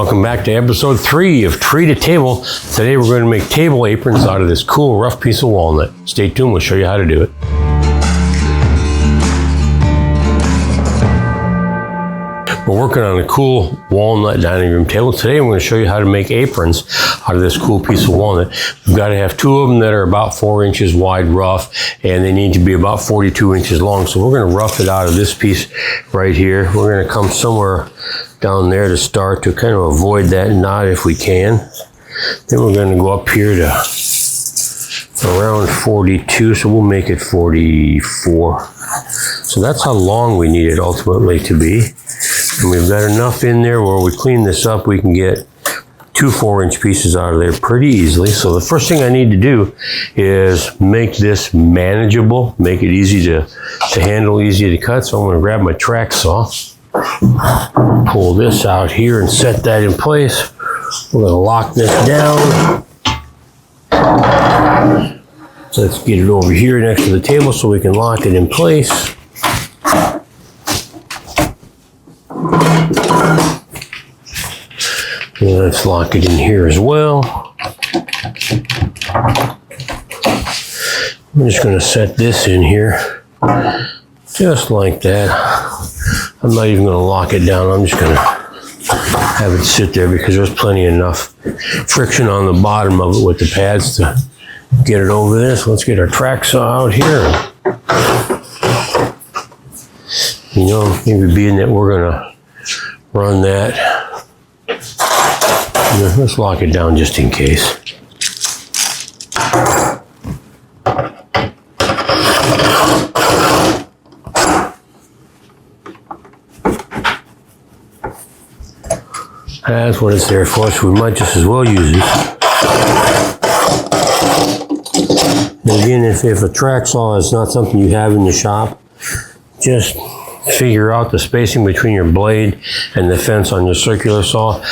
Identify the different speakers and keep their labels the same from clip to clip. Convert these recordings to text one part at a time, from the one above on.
Speaker 1: Welcome back to episode 3 of Tree to Table. Today we're going to make table aprons out of this cool rough piece of walnut. Stay tuned, we'll show you how to do it. We're working on a cool walnut dining room table. Today I'm going to show you how to make aprons out of this cool piece of walnut. We've got to have 2 of them that are about 4 inches wide rough, and they need to be about 42 inches long. So we're going to rough it out of this piece right here. We're going to come somewhere down there to start to kind of avoid that knot if we can. Then we're going to go up here to around 42, so we'll make it 44. So that's how long we need it ultimately to be. And we've got enough in there where we clean this up, we can get 2 4-inch pieces out of there pretty easily. So the first thing I need to do is make this manageable, make it easy to handle, easy to cut. So I'm going to grab my track saw, pull this out here and set that in place. We're going to lock this down. Let's get it over here next to the table so we can lock it in place. And let's lock it in here as well. I'm just going to set this in here just like that. I'm not even going to lock it down. I'm just going to have it sit there because there's plenty enough friction on the bottom of it with the pads to get it over there. So let's get our track saw out here. You know, maybe being that we're going to run that, let's lock it down just in case. That's what it's there for, so we might just as well use it. And again, if a track saw is not something you have in the shop, just figure out the spacing between your blade and the fence on your circular saw.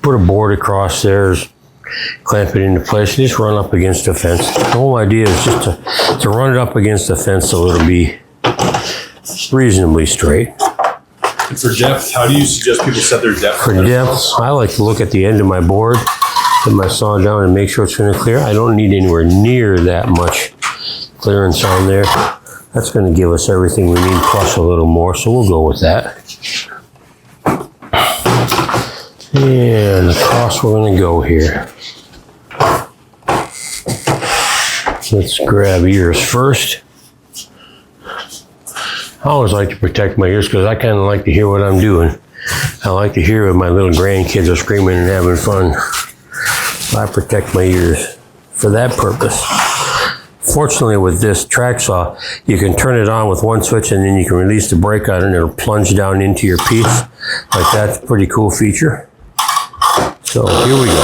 Speaker 1: Put a board across there, clamp it into place, just run up against the fence. The whole idea is just to run it up against the fence so it'll be reasonably straight.
Speaker 2: And for depth, how do you suggest people set their depth?
Speaker 1: For depth, I like to look at the end of my board, put my saw down and make sure it's going to clear. I don't need anywhere near that much clearance on there. That's going to give us everything we need plus a little more, so we'll go with that. And across we're going to go here. Let's grab ears first. I always like to protect my ears because I kind of like to hear what I'm doing. I like to hear when my little grandkids are screaming and having fun. I protect my ears for that purpose. Fortunately, with this track saw, you can turn it on with one switch and then you can release the brake on it and it'll plunge down into your piece. Like that's a pretty cool feature. So here we go.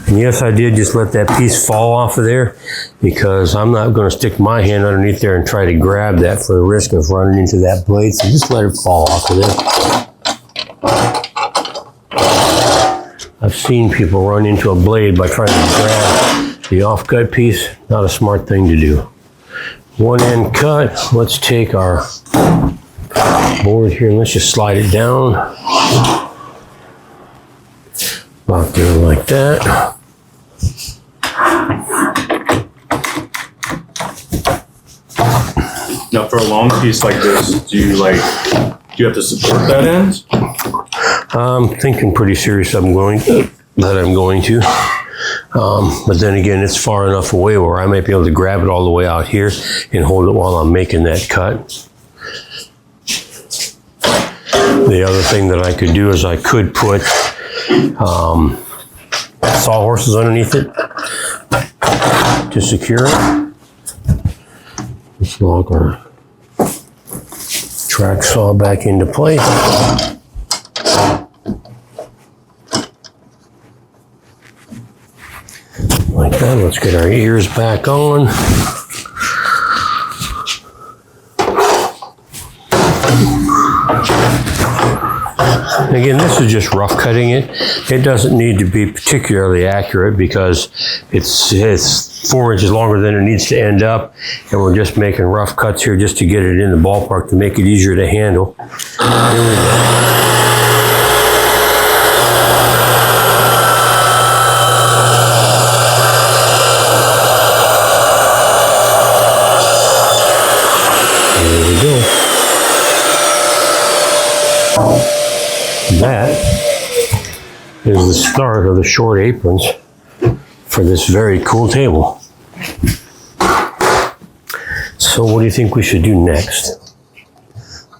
Speaker 1: And yes, I did just let that piece fall off of there because I'm not going to stick my hand underneath there and try to grab that for the risk of running into that blade. So just let it fall off of there. I've seen people run into a blade by trying to grab the off-cut piece. Not a smart thing to do. One end cut. Let's take our board here and let's just slide it down. About there like that.
Speaker 2: Now for a long piece like this, do you have to support that end?
Speaker 1: I'm thinking pretty serious I'm going to. But then again, it's far enough away where I might be able to grab it all the way out here and hold it while I'm making that cut. The other thing that I could do is I could put sawhorses underneath it to secure it. Let's lock our track saw back into place. Like that. Let's get our ears back on. Again, this is just rough cutting it. It doesn't need to be particularly accurate because it's 4 inches longer than it needs to end up, and we're just making rough cuts here just to get it in the ballpark to make it easier to handle. Here we go. That is the start of the short aprons for this very cool table. So what do you think we should do next?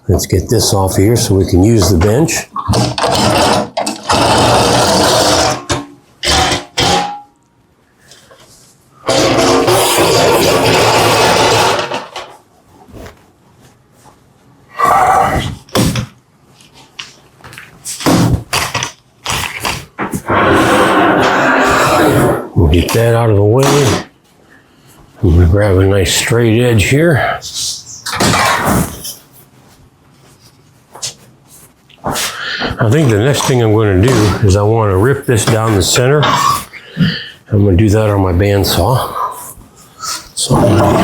Speaker 1: Let's get this off here so we can use the bench. We'll get that out of the way. I'm going to grab a nice straight edge here. I think the next thing I'm going to do is I want to rip this down the center. I'm going to do that on my bandsaw. So I'm going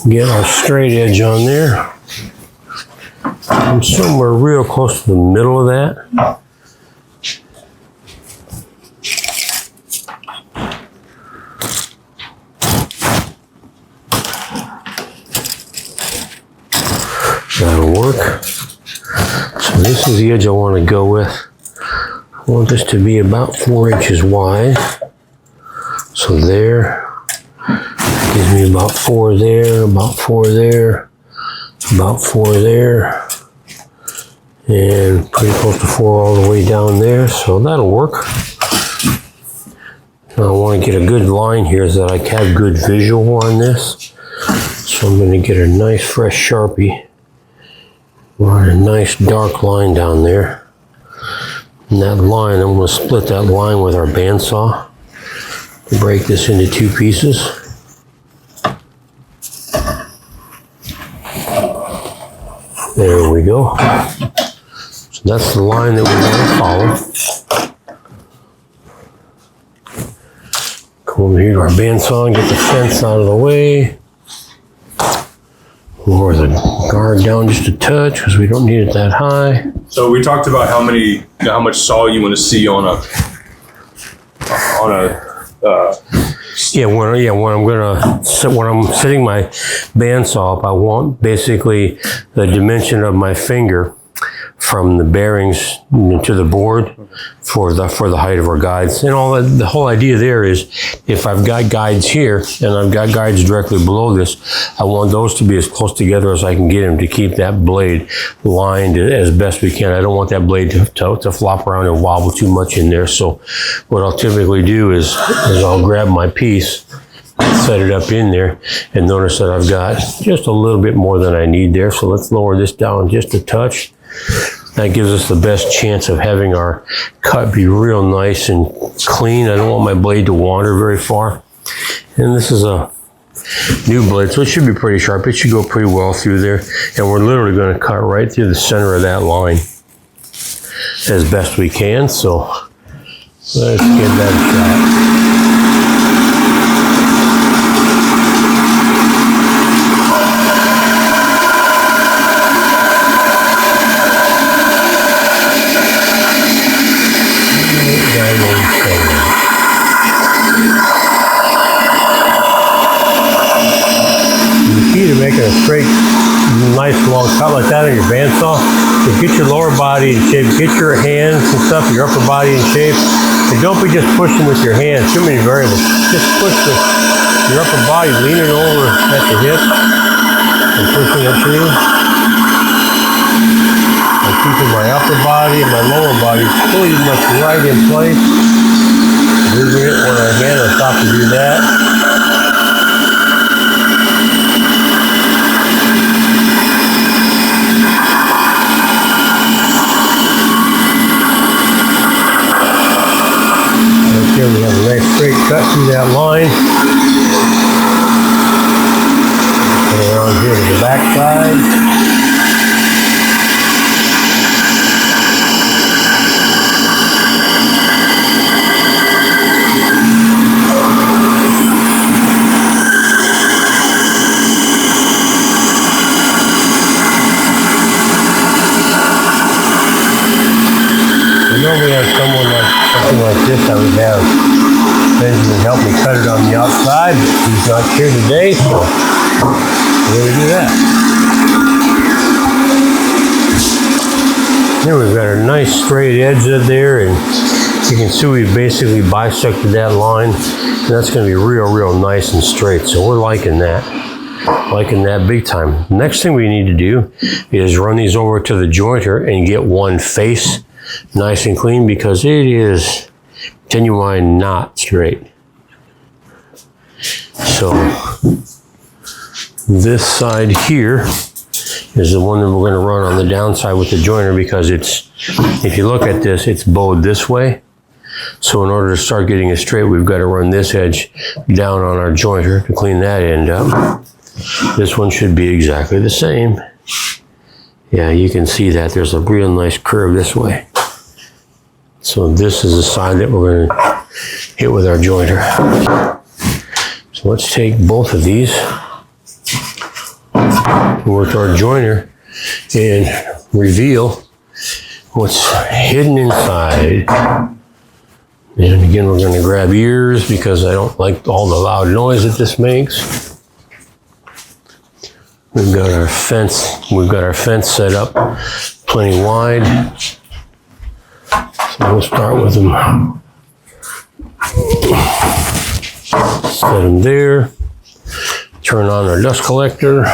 Speaker 1: to get our straight edge on there. I'm somewhere real close to the middle of that. That'll work. So this is the edge I want to go with. I want this to be about 4 inches wide. So there. Gives me about 4 there, about 4 there, about 4 there, and pretty close to 4 all the way down there. So that'll work. Now I want to get a good line here so that I have good visual on this. So I'm going to get a nice fresh Sharpie. Run a nice dark line down there. And that line, I'm going to split that line with our bandsaw. Break this into 2 pieces. There we go. So that's the line that we're going to follow. Come over here to our bandsaw and get the fence out of the way. Lower the guard down just a touch because we don't need it that high.
Speaker 2: So we talked about how much saw you want to see on a when I'm setting my bandsaw up, I want basically the dimension of my finger from the bearings to the board for the height of our guides. And all that, the whole idea there is if I've got guides here and I've got guides directly below this, I want those to be as close together as I can get them to keep that blade lined as best we can. I don't want that blade to flop around and wobble too much in there. So what I'll typically do is I'll grab my piece, set it up in there, and notice that I've got just a little bit more than I need there. So let's lower this down just a touch. That gives us the best chance of having our cut be real nice and clean. I don't want my blade to wander very far. And this is a new blade, so it should be pretty sharp. It should go pretty well through there. And we're literally going to cut right through the center of that line as best we can. So let's give that a shot. Making a straight, nice long cut like that on your bandsaw, so get your lower body in shape, get your hands and stuff, your upper body in shape, and don't be just pushing with your hands, too many variables. Just push your upper body, leaning over at the hip and pushing it through. I'm keeping my upper body and my lower body pretty much right in place. Moving it when I can, I stop to do that. Here we have a nice straight cut through that line. Come around here to the back side. normally on something like this, I would have Benjamin help me cut it on the outside, but he's not here today, so we're going to do that. There we've got a nice straight edge up there, and you can see we've basically bisected that line, and that's going to be real nice and straight, so we're liking that big time. Next thing we need to do is run these over to the jointer and get one face nice and clean, because it is genuine not straight. So this side here is the one that we're going to run on the downside with the jointer, because it's, if you look at this, it's bowed this way. So in order to start getting it straight, we've got to run this edge down on our jointer to clean that end up. This one should be exactly the same. Yeah, you can see that there's a real nice curve this way. So this is the side that we're going to hit with our jointer. So let's take both of these, work our jointer, and reveal what's hidden inside. And again, we're going to grab ears because I don't like all the loud noise that this makes. We've got our fence set up plenty wide. So we'll start with them. Set them there. Turn on our dust collector.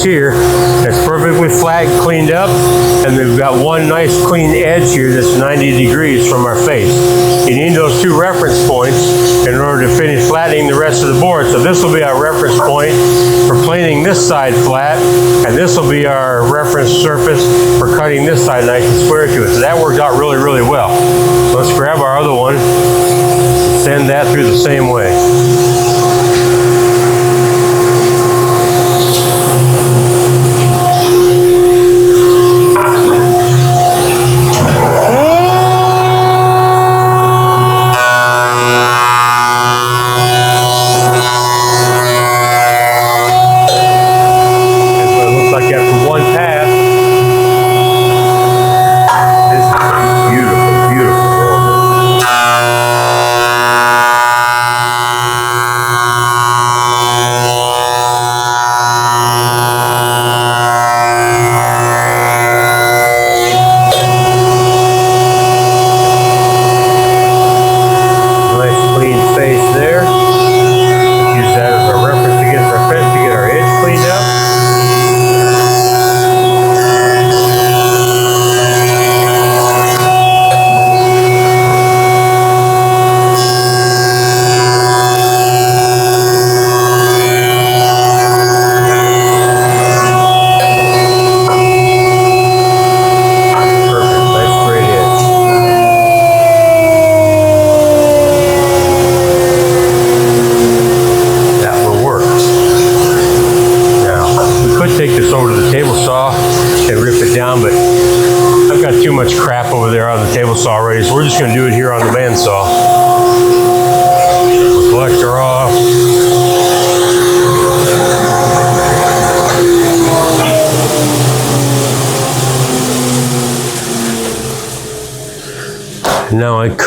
Speaker 2: Here that's perfectly flat, cleaned up, and we've got one nice clean edge here that's 90 degrees from our face. You need those two reference points in order to finish flattening the rest of the board. So this will be our reference point for planing this side flat, and this will be our reference surface for cutting this side nice and square to it. So that worked out really well. So let's grab our other one, send that through the same way.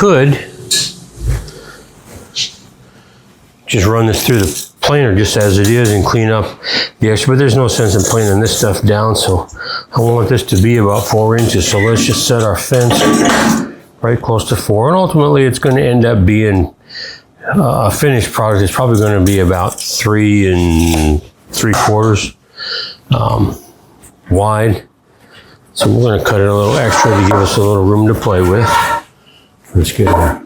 Speaker 2: could just run this through the planer just as it is and clean up the extra, but there's no sense in planing this stuff down, so I want this to be about 4 inches. So let's just set our fence right close to 4, and ultimately it's going to end up being a finished product. It's probably going to be about 3 3/4 wide. So we're going to cut it a little extra to give us a little room to play with. Let's get our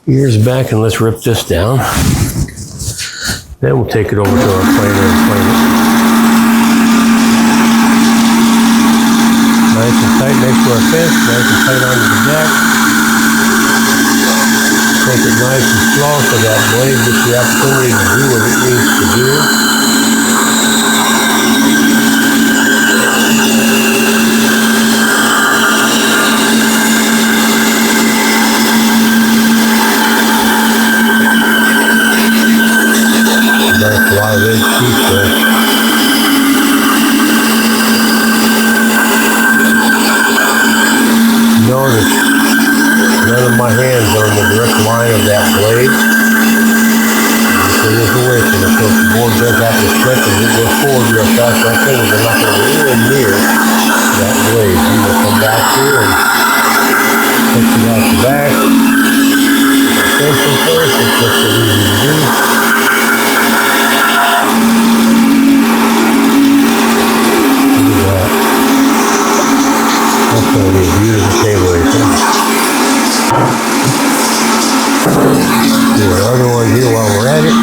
Speaker 2: ears back and let's rip this down. Then we'll take it over to our planer and plane it. Nice and tight next to our fence, nice and tight onto the deck. Take it nice and slow so that blade gets the opportunity to do what it needs to do. That's a lot of edge teeth there. Notice none of my hands are in the direct line of that blade. It is away from it, so if the board does have to stretch as it goes forward real fast, my fingers are not going to be anywhere near that blade. You will come back here and push it out the back. Attention first, it's just so easy to do. That's going to be a beautiful table right there. Do another one here while we're at it.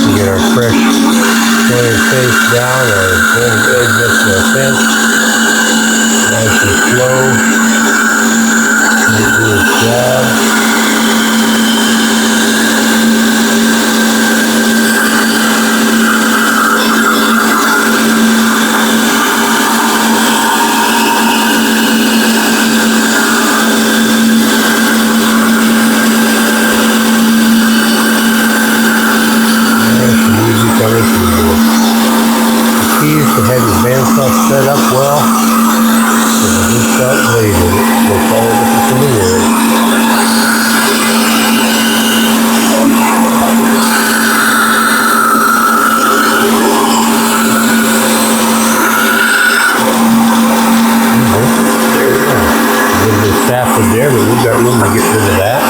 Speaker 2: We get our fresh pointed face down, our pointed edge next to our fence. Nice and slow. Do a job. Have your bandsaw set up well with a good sharp blade in it. We'll call it from the word. There we go. A little bit of sapwood there, but we've got room to get rid of that.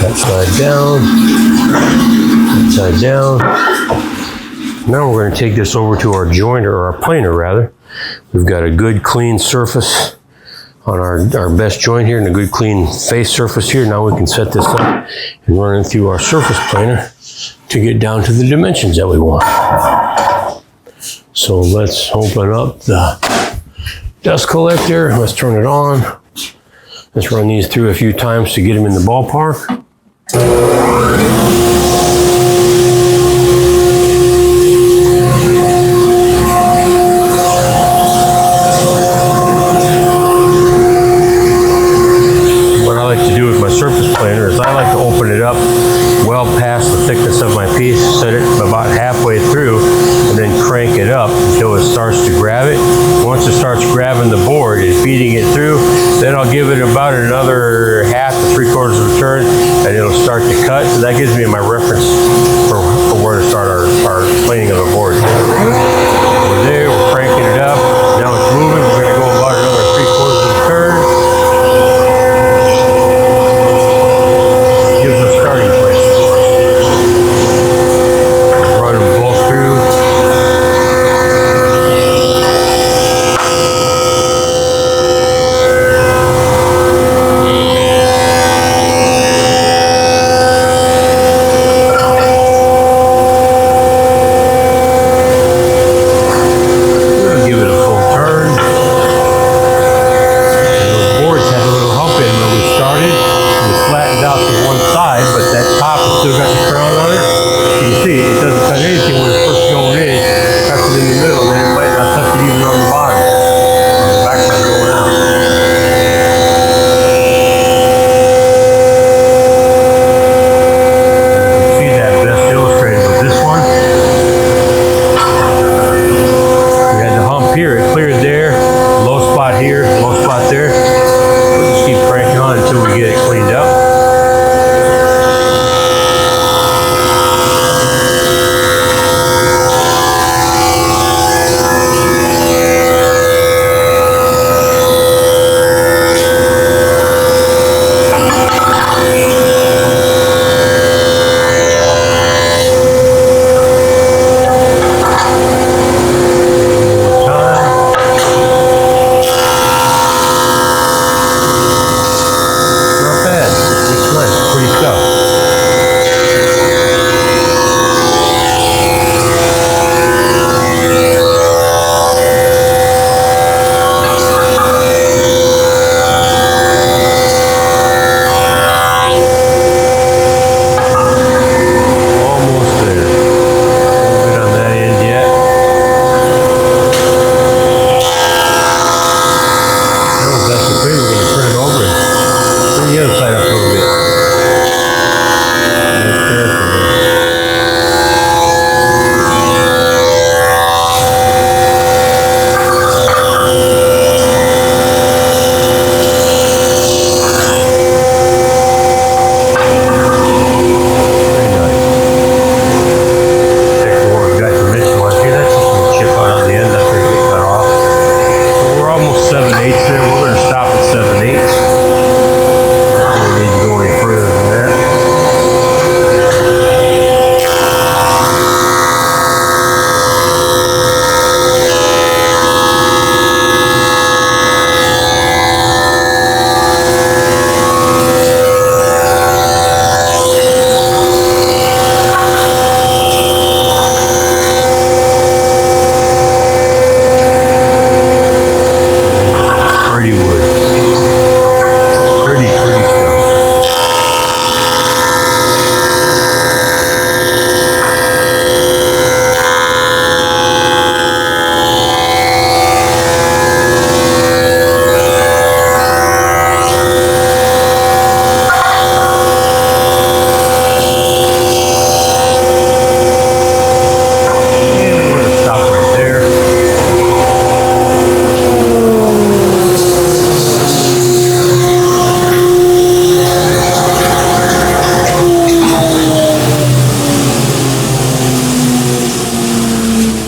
Speaker 2: Upside down, upside down. Now we're going to take this over to our joiner, or our planer rather. We've got a good clean surface on our best joint here and a good clean face surface here. Now we can set this up and run it through our surface planer to get down to the dimensions that we want. So let's open up the dust collector. Let's turn it on. Let's run these through a few times to get them in the ballpark. What I like to do with my surface planer is I like to open it up well past the thickness of my piece, set it about halfway through, and then crank it up until it starts to grab it. Once it starts grabbing the board and feeding it through, then I'll give it about another half to 3/4 of a turn, and it'll start to cut. So that gives me my reference for where to start our planing of the board. We're there, we're cranking it up. Now it's moving. We're going to go about another 3/4 of a turn. Gives us a starting place. Run them both through.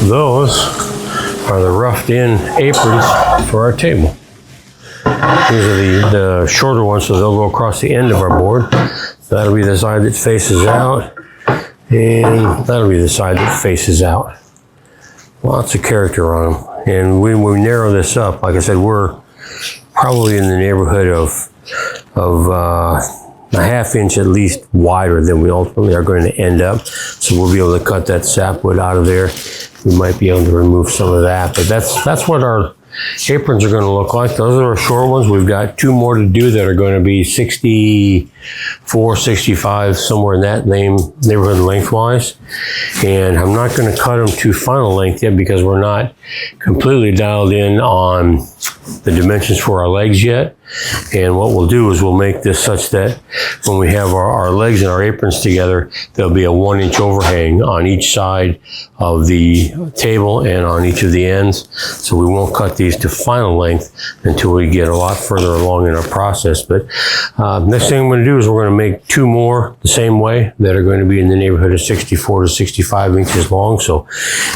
Speaker 1: Those are the roughed in aprons for our table. These are the shorter ones, so they'll go across the end of our board. So that'll be the side that faces out, and that'll be the side that faces out. Lots of character on them. And when we narrow this up, like I said, we're probably in the neighborhood of a half inch at least wider than we ultimately are going to end up. So we'll be able to cut that sapwood out of there. We might be able to remove some of that, but that's what our aprons are going to look like. Those are our short ones. We've got 2 more to do that are going to be 64, 65, somewhere in that neighborhood lengthwise. And I'm not going to cut them to final length yet because we're not completely dialed in on the dimensions for our legs yet. And what we'll do is we'll make this such that when we have our legs and our aprons together, there'll be a 1-inch overhang on each side of the table and on each of the ends. So we won't cut these to final length until we get a lot further along in our process. But next thing I'm going to do is we're going to make 2 more the same way that are going to be in the neighborhood of 64 to 65 inches long. So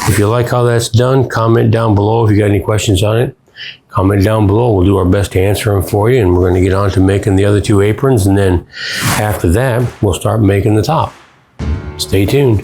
Speaker 1: if you like how that's done, comment down below if you got any questions on it. Comment down below. We'll do our best to answer them for you, and we're going to get on to making the other 2 aprons, and then after that, we'll start making the top. Stay tuned.